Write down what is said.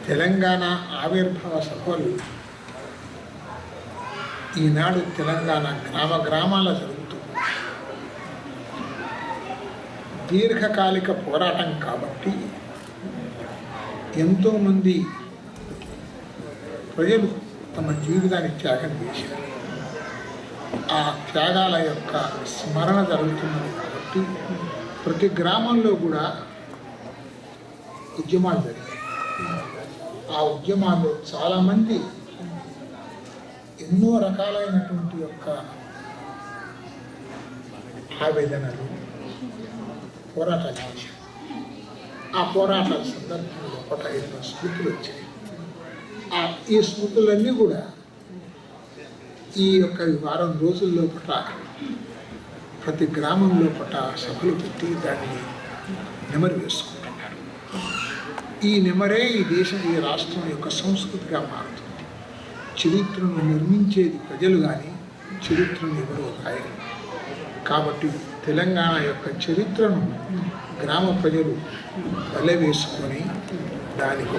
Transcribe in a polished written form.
తెలంగాణ ఆవిర్భావ సభలు ఈనాడు తెలంగాణ గ్రామాల జరుగుతుంది. దీర్ఘకాలిక పోరాటం కాబట్టి ఎంతోమంది ప్రజలు తమ జీవితాన్ని త్యాగం చేశారు. ఆ త్యాగాల యొక్క స్మరణ జరుగుతున్నది కాబట్టి ప్రతి గ్రామంలో కూడా ఉద్యమాలు జరిగాయి. ఆ ఉద్యమాల్లో చాలామంది ఎన్నో రకాలైనటువంటి యొక్క ఆవేదనలు పోరాటాలు చేశారు. ఆ పోరాటాల సందర్భంలో ఒక ఎన్నో స్మృతులు వచ్చాయి. ఈ స్మృతులన్నీ కూడా ఈ యొక్క వారం రోజుల్లో ప్రతి గ్రామంలో సభలు పెట్టి దాన్ని నెమరు వేసుకుంటున్నారు. ఈ నెమరే ఈ రాష్ట్రం యొక్క సంస్కృతిగా మారుతుంది. చరిత్రను నిర్మించేది ప్రజలు కానీ చరిత్రను ఎవరో రాయరు. కాబట్టి తెలంగాణ యొక్క చరిత్రను గ్రామ ప్రజలు వలె వేసుకొని దానికి